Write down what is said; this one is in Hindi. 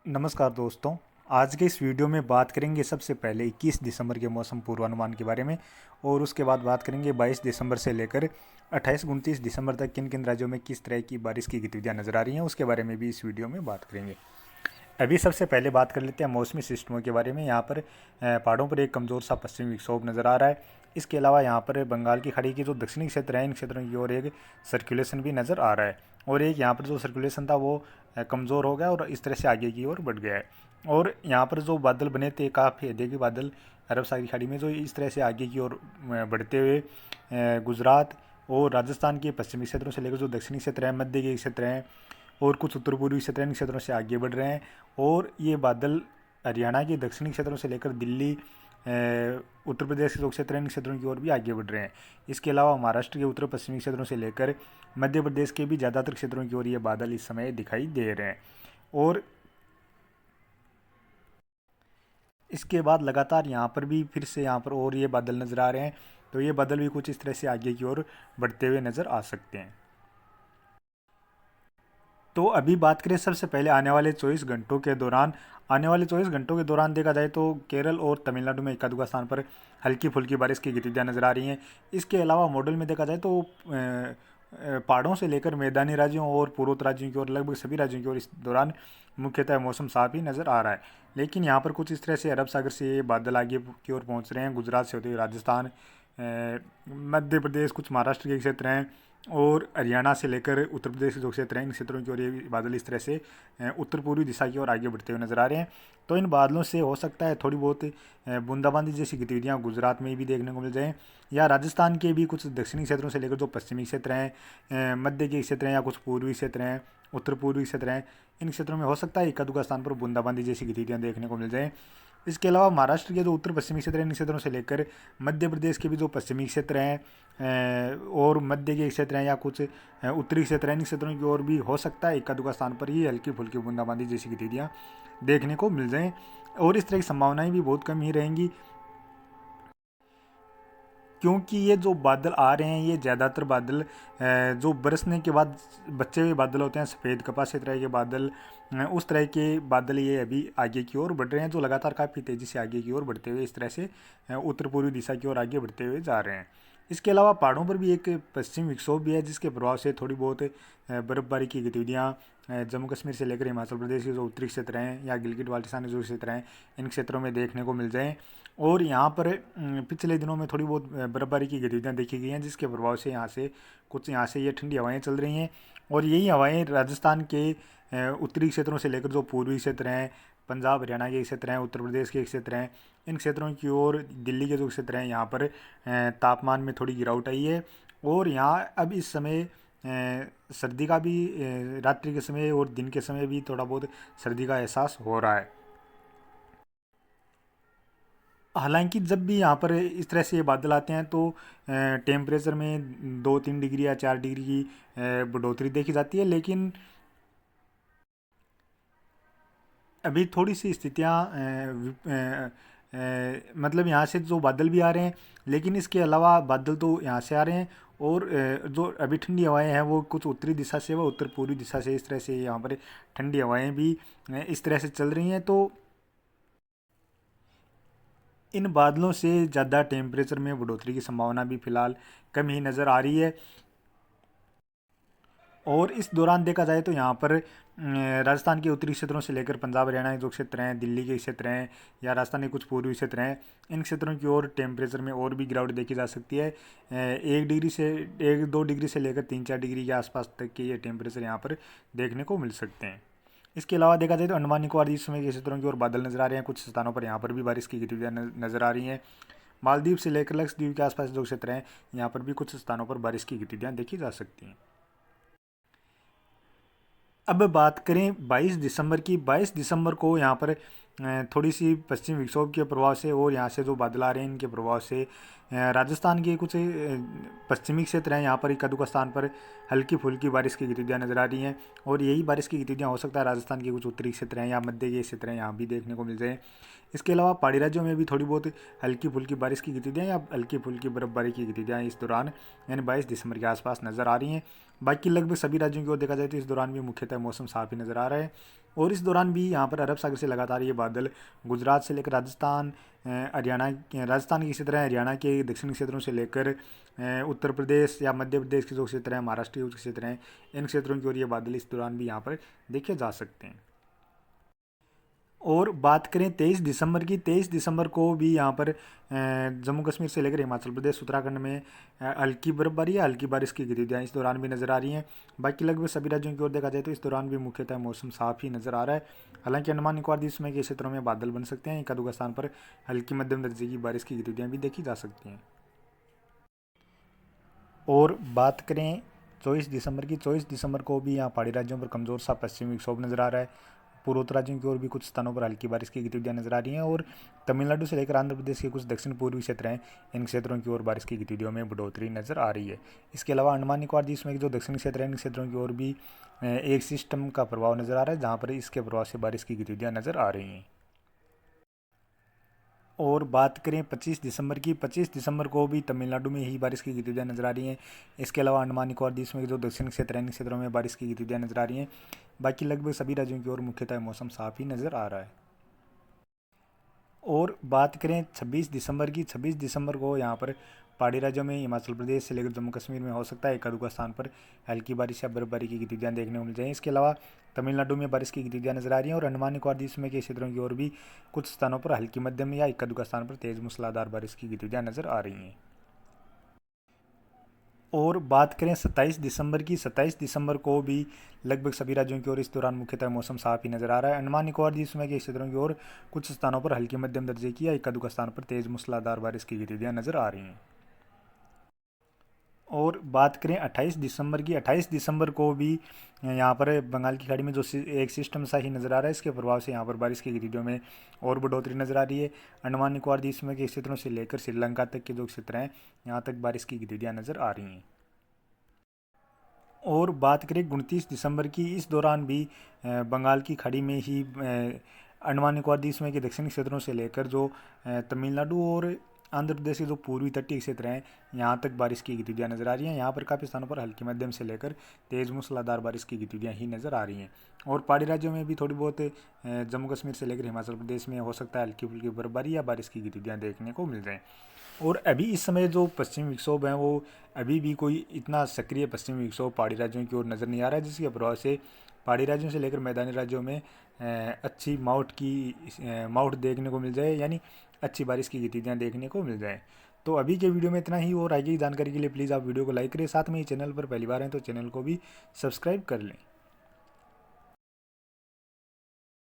नमस्कार दोस्तों। आज के इस वीडियो में बात करेंगे सबसे पहले 21 दिसंबर के मौसम पूर्वानुमान के बारे में और उसके बाद बात करेंगे 22 दिसंबर से लेकर 28-29 दिसंबर तक किन किन राज्यों में किस तरह की बारिश की गतिविधियां नज़र आ रही हैं उसके बारे में भी इस वीडियो में बात करेंगे। अभी सबसे पहले बात कर लेते हैं मौसमी सिस्टमों के बारे में। यहाँ पर पहाड़ों पर एक कमज़ोर सा पश्चिमी विक्षोभ नज़र आ रहा है। इसके अलावा यहाँ पर बंगाल की खाड़ी के जो दक्षिणी क्षेत्र हैं इन क्षेत्रों की ओर एक सर्कुलेशन भी नज़र आ रहा है और एक यहाँ पर जो सर्कुलेशन था वो कमज़ोर हो गया और इस तरह से आगे की ओर बढ़ गया है। और यहाँ पर जो बादल बने थे काफ़ी अधिक बादल अरब सागर की खाड़ी में जो इस तरह से आगे की ओर बढ़ते हुए गुजरात और राजस्थान के पश्चिमी क्षेत्रों से लेकर जो दक्षिणी क्षेत्र हैं, मध्य के क्षेत्र हैं और कुछ उत्तर पूर्वी क्षेत्र इन क्षेत्रों से आगे बढ़ रहे हैं। और ये बादल हरियाणा के दक्षिणी क्षेत्रों से लेकर दिल्ली, उत्तर प्रदेश के जो क्षेत्र हैं इन क्षेत्रों की ओर भी आगे बढ़ रहे हैं। इसके अलावा महाराष्ट्र के उत्तर पश्चिमी क्षेत्रों से लेकर मध्य प्रदेश के भी ज़्यादातर क्षेत्रों की ओर ये बादल इस समय दिखाई दे रहे हैं। और इसके बाद लगातार यहाँ पर भी फिर से यहाँ पर और ये बादल नज़र आ रहे हैं, तो ये बादल भी कुछ इस तरह से आगे की ओर बढ़ते हुए नज़र आ सकते हैं। तो अभी बात करें सबसे पहले आने वाले 24 घंटों के दौरान देखा जाए तो केरल और तमिलनाडु में एकाध स्थान पर हल्की फुल्की बारिश की गतिविधियां नजर आ रही हैं। इसके अलावा मॉडल में देखा जाए तो पहाड़ों से लेकर मैदानी राज्यों और पूर्वोत्तर राज्यों की ओर लगभग सभी राज्यों की ओर इस दौरान मुख्यतः मौसम साफ ही नज़र आ रहा है। लेकिन यहाँ पर कुछ इस तरह से अरब सागर से ये बादल आगे की ओर पहुँच रहे हैं, गुजरात से होते हुए राजस्थान, मध्य प्रदेश, कुछ महाराष्ट्र के क्षेत्र हैं और हरियाणा से लेकर उत्तर प्रदेश के जो क्षेत्र हैं इन क्षेत्रों की ओर ये बादल इस तरह से उत्तर पूर्वी दिशा की ओर आगे बढ़ते हुए नजर आ रहे हैं। तो इन बादलों से हो सकता है थोड़ी बहुत बूंदाबांदी जैसी गतिविधियां गुजरात में भी देखने को मिल जाएं या राजस्थान के भी कुछ दक्षिणी क्षेत्रों से लेकर जो पश्चिमी क्षेत्र हैं, मध्य के क्षेत्र हैं या कुछ पूर्वी क्षेत्र हैं, उत्तर पूर्वी क्षेत्र हैं, इन क्षेत्रों में हो सकता है एक आध स्थान पर बूंदाबांदी जैसी गतिविधियां देखने को मिल जाएं। इसके अलावा महाराष्ट्र के जो उत्तर पश्चिमी क्षेत्र हैं इन क्षेत्रों से लेकर मध्य प्रदेश के भी जो पश्चिमी क्षेत्र हैं और मध्य के क्षेत्र हैं या कुछ उत्तरी क्षेत्र हैं इन क्षेत्रों की ओर भी हो सकता है एक आध स्थान पर ही हल्की फुल्की बूंदाबांदी जैसी गतिविधियां देखने को मिल जाएं और इस तरह की संभावनाएं भी बहुत कम ही रहेंगी, क्योंकि ये जो बादल आ रहे हैं ये ज़्यादातर बादल जो बरसने के बाद बचे हुए बादल होते हैं, सफ़ेद कपासी तरह के बादल, उस तरह के बादल ये अभी आगे की ओर बढ़ रहे हैं जो लगातार काफ़ी तेज़ी से आगे की ओर बढ़ते हुए इस तरह से उत्तर पूर्वी दिशा की ओर आगे बढ़ते हुए जा रहे हैं। इसके अलावा पहाड़ों पर भी एक पश्चिम विक्षोभ भी है जिसके प्रभाव से थोड़ी बहुत बर्फबारी की गतिविधियाँ जम्मू कश्मीर से लेकर हिमाचल प्रदेश के जो उत्तरी क्षेत्र हैं या गिलगित बाल्टिस्तान के जो क्षेत्र हैं इन क्षेत्रों में देखने को मिल जाएँ। और यहाँ पर पिछले दिनों में थोड़ी बहुत बर्फबारी की गतिविधियाँ देखी गई हैं जिसके प्रभाव से यहाँ से ये ठंडी हवाएं चल रही हैं और यही हवाएं राजस्थान के उत्तरी क्षेत्रों से लेकर जो पूर्वी क्षेत्र हैं, पंजाब हरियाणा के क्षेत्र हैं, उत्तर प्रदेश के क्षेत्र हैं, इन क्षेत्रों की ओर दिल्ली के जो क्षेत्र हैं यहाँ पर तापमान में थोड़ी गिरावट आई है। और यहाँ अब इस समय सर्दी का भी रात्रि के समय और दिन के समय भी थोड़ा बहुत सर्दी का एहसास हो रहा है। हालांकि जब भी यहाँ पर इस तरह से ये बादल आते हैं तो टेम्परेचर में 2-3 डिग्री या 4 डिग्री की बढ़ोतरी देखी जाती है, लेकिन अभी थोड़ी सी स्थितियाँ मतलब यहाँ से जो बादल भी आ रहे हैं लेकिन इसके अलावा बादल तो यहाँ से आ रहे हैं और जो अभी ठंडी हवाएं हैं वो कुछ उत्तरी दिशा से व उत्तर पूर्वी दिशा से इस तरह से यहाँ पर ठंडी हवाएं भी इस तरह से चल रही हैं। तो इन बादलों से ज़्यादा टेम्परेचर में बढ़ोतरी की संभावना भी फिलहाल कम ही नज़र आ रही है। और इस दौरान देखा जाए तो यहाँ पर राजस्थान के उत्तरी क्षेत्रों से लेकर पंजाब हरियाणा के जो क्षेत्र हैं, दिल्ली के क्षेत्र हैं या राजस्थान के कुछ पूर्वी क्षेत्र हैं, इन क्षेत्रों की ओर टेम्परेचर में और भी गिरावट देखी जा सकती है। 1-2 डिग्री से लेकर 3-4 डिग्री के आसपास तक के ये टेम्परेचर यहाँ पर देखने को मिल सकते हैं। इसके अलावा देखा जाए तो अंडमान निकोबार द्वीप समूह के क्षेत्रों की ओर बादल नजर आ रहे हैं, कुछ स्थानों पर यहाँ पर भी बारिश की गतिविधियाँ नजर आ रही हैं। मालदीव से लेकर लक्षद्वीप के आसपास जो क्षेत्र हैं यहाँ पर भी कुछ स्थानों पर बारिश की गतिविधियाँ देखी जा सकती हैं। अब बात करें 22 दिसंबर की। 22 दिसंबर को यहाँ पर थोड़ी सी पश्चिम विक्षोभ के प्रभाव से और यहाँ से जो बादल आ रहे हैं इनके प्रभाव से राजस्थान के कुछ पश्चिमी क्षेत्र हैं यहाँ पर एक आध स्थान पर हल्की फुल्की बारिश की गतिविधियाँ नजर आ रही हैं और यही बारिश की गतिविधियाँ हो सकता है राजस्थान के कुछ उत्तरी क्षेत्र हैं या मध्य के क्षेत्र हैं यहाँ भी देखने को मिल जाए। इसके अलावा पहाड़ी राज्यों में भी थोड़ी बहुत हल्की फुल्की बारिश की गतिविधियाँ या हल्की फुल्की बर्फबारी की गतिविधियाँ इस दौरान यानी 22 दिसंबर के आसपास नज़र आ रही हैं। बाकी लगभग सभी राज्यों की ओर देखा जाए तो इस दौरान भी मुख्यतः मौसम साफ ही नज़र आ रहा है और इस दौरान भी यहाँ पर अरब सागर से लगातार ये बादल गुजरात से लेकर राजस्थान, हरियाणा, राजस्थान की इसी तरह हरियाणा के दक्षिणी क्षेत्रों से लेकर उत्तर प्रदेश या मध्य प्रदेश के जो क्षेत्र हैं, महाराष्ट्र के क्षेत्र हैं, इन क्षेत्रों की ओर ये बादल इस दौरान भी यहाँ पर देखे जा सकते हैं। और बात करें 23 दिसंबर की, 23 दिसंबर को भी यहाँ पर जम्मू कश्मीर से लेकर हिमाचल प्रदेश, उत्तराखंड में हल्की बर्फबारी या हल्की बारिश की गतिविधियाँ इस दौरान भी नज़र आ रही हैं। बाकी लगभग सभी राज्यों की ओर देखा जाए तो इस दौरान भी मुख्यतः मौसम साफ ही नज़र आ रहा है। हालांकि अंडमान निकोबार द्वीप समूह के क्षेत्रों में बादल बन सकते हैं, एक आध स्थान पर हल्की मध्यम दर्जे की बारिश की गतिविधियाँ भी देखी जा सकती हैं। और बात करें 24 दिसंबर की, 24 दिसंबर को भी यहाँ पहाड़ी राज्यों पर कमज़ोर सा पश्चिमी विक्षोभ नज़र आ रहा है। पूर्वोत्तर राज्यों की ओर भी कुछ स्थानों पर हल्की बारिश की गतिविधियाँ नजर आ रही हैं। और तमिलनाडु से लेकर आंध्र प्रदेश के कुछ दक्षिण पूर्वी क्षेत्र हैं, इन क्षेत्रों की ओर बारिश की गतिविधियों में बढ़ोतरी नजर आ रही है। इसके अलावा अंडमान निकोबार द्वीप समूह के जो दक्षिणी क्षेत्र हैं, इन क्षेत्रों की ओर भी एक सिस्टम का प्रभाव नजर आ रहा है, जहाँ पर इसके प्रभाव से बारिश की गतिविधियाँ नजर आ रही हैं। और बात करें 25 दिसंबर की, 25 दिसंबर को भी तमिलनाडु में ही बारिश की गतिविधियाँ नजर आ रही हैं। इसके अलावा अंडमान निकोबार द्वीप समूह के जो दक्षिण क्षेत्र हैं, इन क्षेत्रों में बारिश की गतिविधियाँ नजर आ रही हैं। बाकी लगभग सभी राज्यों की ओर मुख्यतः मौसम साफ ही नजर आ रहा है। और बात करें 26 दिसंबर की, 26 दिसंबर को यहाँ पर पहाड़ी राज्यों में हिमाचल प्रदेश से लेकर जम्मू कश्मीर में हो सकता है एक आध स्थान पर हल्की बारिश या बर्फबारी की गतिविधियाँ देखने को मिल जाएंगी। इसके अलावा तमिलनाडु में बारिश की गतिविधियाँ नजर आ रही हैं। और अंडमान निकोबार द्वीप समूह के क्षेत्रों की ओर भी कुछ स्थानों पर हल्की मध्यम या एक आध स्थान पर तेज मूसलाधार बारिश की गतिविधियाँ नजर आ रही हैं। और बात करें 27 दिसंबर की, 27 दिसंबर को भी लगभग सभी राज्यों की ओर इस दौरान मुख्यतः मौसम साफ ही नजर आ रहा है। अंडमान निकोबार द्वीप समूह के क्षेत्रों की ओर कुछ स्थानों पर हल्की मध्यम दर्जे की या एक आध स्थान पर तेज मूसलाधार बारिश की गतिविधियां नजर आ रही हैं। और बात करें 28 दिसंबर की, 28 दिसंबर को भी यहाँ पर बंगाल की खाड़ी में जो एक सिस्टम सा ही नज़र आ रहा है, इसके प्रभाव से यहाँ पर बारिश की गतिविधियों में और बढ़ोतरी नज़र आ रही है। अंडमान निकोबार द्वीप समूह के क्षेत्रों से लेकर श्रीलंका तक के जो क्षेत्र हैं, यहाँ तक बारिश की गतिविधियाँ नज़र आ रही हैं। और बात करें 29 दिसंबर की, इस दौरान भी बंगाल की खाड़ी में ही अंडमान निकोबार द्वीप समूह के दक्षिणी क्षेत्रों से लेकर जो तमिलनाडु और आंध्र प्रदेश के जो पूर्वी तटीय क्षेत्र हैं, यहाँ तक बारिश की गतिविधियाँ नजर आ रही हैं। यहाँ पर काफ़ी स्थानों पर हल्की मध्यम से लेकर तेज मूसलाधार बारिश की गतिविधियाँ ही नजर आ रही हैं। और पहाड़ी राज्यों में भी थोड़ी बहुत जम्मू कश्मीर से लेकर हिमाचल प्रदेश में हो सकता है हल्की फुल्की बर्फबारी या बारिश की गतिविधियाँ देखने को मिल जाएँ। और अभी इस समय जो पश्चिमी विक्षोभ हैं, वो अभी भी कोई इतना सक्रिय पश्चिमी विक्षोभ पहाड़ी राज्यों की ओर नज़र नहीं आ रहा है, जिसके प्रभाव से पहाड़ी राज्यों से लेकर मैदानी राज्यों में अच्छी माउट देखने को मिल जाए, यानी अच्छी बारिश की गतिविधियाँ देखने को मिल जाए। तो अभी के वीडियो में इतना ही। और आगे की जानकारी के लिए प्लीज़ आप वीडियो को लाइक करें, साथ में ही चैनल पर पहली बार हैं तो चैनल को भी सब्सक्राइब कर लें।